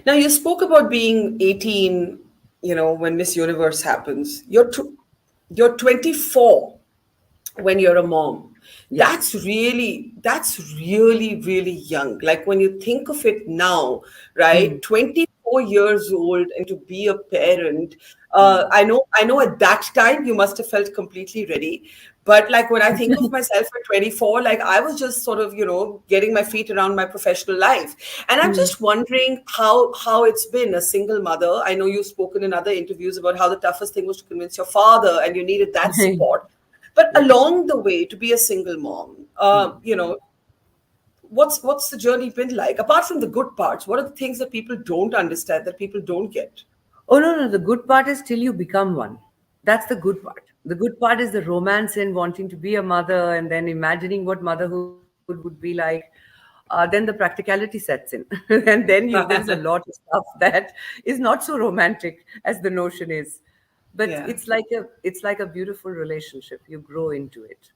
Now, you spoke about being 18, when Miss Universe happens. You're 24 when you're a mom. Yeah. That's really, really young. Like when you think of it now, right? Mm, 24 years old and to be a parent. mm. I know at that time you must have felt completely ready. But like when I think of myself at 24, like I was just sort of, getting my feet around my professional life. And I'm Mm. just wondering how it's been a single mother. I know you've spoken in other interviews about how the toughest thing was to convince your father and you needed that support. But Yeah. along the way, to be a single mom, Mm. what's the journey been like? Apart from the good parts, what are the things that people don't understand, that people don't get? Oh, no, no. The good part is till you become one. That's the good part. The good part is the romance in wanting to be a mother and then imagining what motherhood would be like. Then the practicality sets in. And then there is a lot of stuff that is not so romantic as the notion is. But Yeah. it's like a beautiful relationship. You grow into it.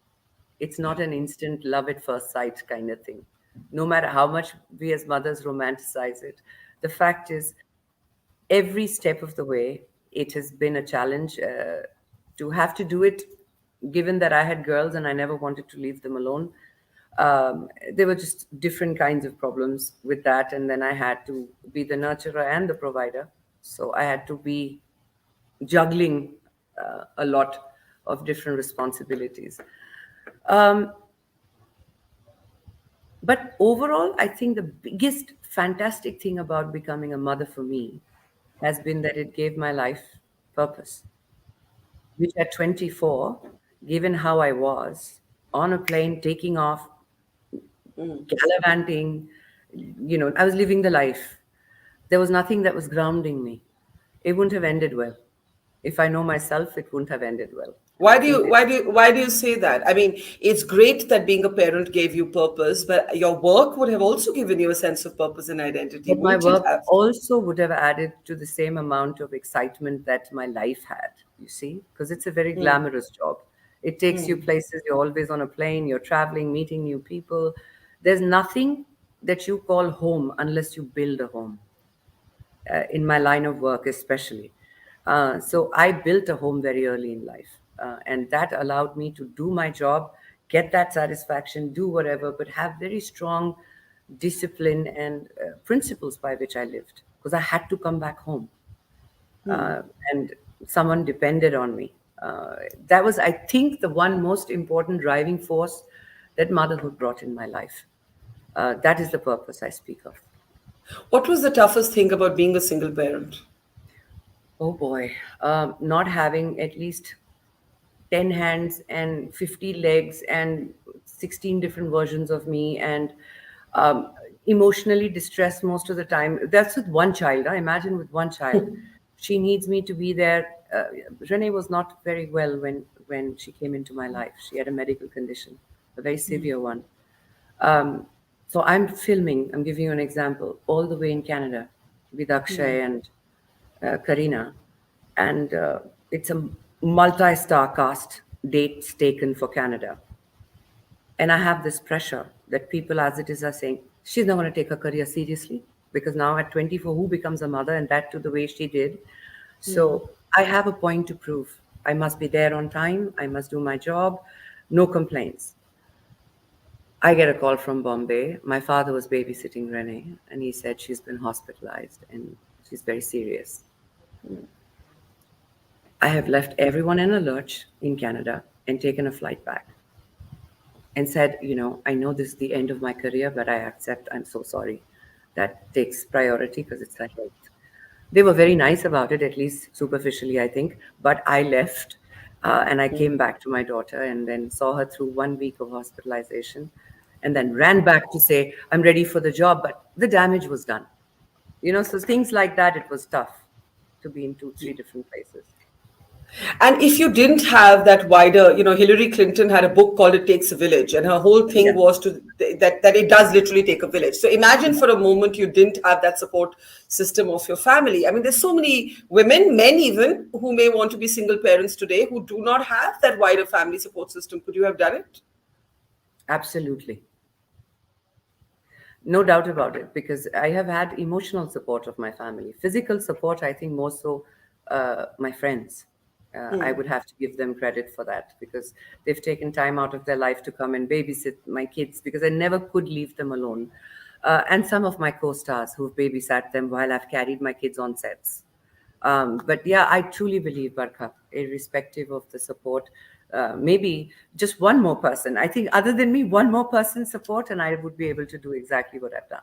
It's Yeah. not an instant love at first sight kind of thing. No matter how much we as mothers romanticize it, the fact is, every step of the way, it has been a challenge to have to do it, given that I had girls and I never wanted to leave them alone. There were just different kinds of problems with that. And then I had to be the nurturer and the provider. So I had to be juggling a lot of different responsibilities. Um, but overall, I think the biggest fantastic thing about becoming a mother for me has been that it gave my life purpose, which at 24, given how I was on a plane taking off, gallivanting, I was living the life. There was nothing that was grounding me. It wouldn't have ended well. If I know myself, it wouldn't have ended well. And I Why do think you that why do you, why do you say that? I mean, it's great that being a parent gave you purpose, but your work would have also given you a sense of purpose and identity, but my wouldn't it work have? also would have added to the same amount of excitement that my life had, you see, because it's a very glamorous job. It takes you places, you're always on a plane, you're traveling, meeting new people. There's nothing that you call home unless you build a home, in my line of work, especially. So I built a home very early in life, and that allowed me to do my job, get that satisfaction, do whatever, but have very strong discipline and principles by which I lived because I had to come back home, uh, and someone depended on me. That was, I think, the one most important driving force that motherhood brought in my life. That is the purpose I speak of. What was the toughest thing about being a single parent? Oh boy, not having at least 10 hands and 50 legs and 16 different versions of me, and um, emotionally distressed most of the time. That's with one child. I imagine with one child. She needs me to be there. Renee was not very well when she came into my life. She had a medical condition, a very severe one. Um, so I'm filming, I'm giving you an example, all the way in Canada with Akshay and Karina. And it's a multi star cast, dates taken for Canada. And I have this pressure that people, as it is, are saying, she's not going to take her career seriously because now at 24, who becomes a mother, and that to the way she did. So I have a point to prove. I must be there on time. I must do my job. No complaints. I get a call from Bombay. My father was babysitting Renee, and he said she's been hospitalized and she's very serious. I have left everyone in a lurch in Canada and taken a flight back and said, I know this is the end of my career, but I accept. I'm so sorry. That takes priority because it's her health. They were very nice about it, at least superficially, I think. But I left and I came back to my daughter and then saw her through 1 week of hospitalization and then ran back to say, I'm ready for the job, but the damage was done. So things like that, it was tough to be in two, three different places. And if you didn't have that wider, Hillary Clinton had a book called "It Takes a Village," and her whole thing Yeah. was that it does literally take a village. So imagine for a moment you didn't have that support system of your family. I mean, there's so many women, men even, who may want to be single parents today who do not have that wider family support system. Could you have done it? Absolutely. No doubt about it, because I have had emotional support of my family. Physical support, I think more so my friends. I would have to give them credit for that because they've taken time out of their life to come and babysit my kids because I never could leave them alone. And some of my co stars who've babysat them while I've carried my kids on sets. But yeah, I truly believe, Barkha, irrespective of the support, maybe just one more person. I think, other than me, one more person support, and I would be able to do exactly what I've done.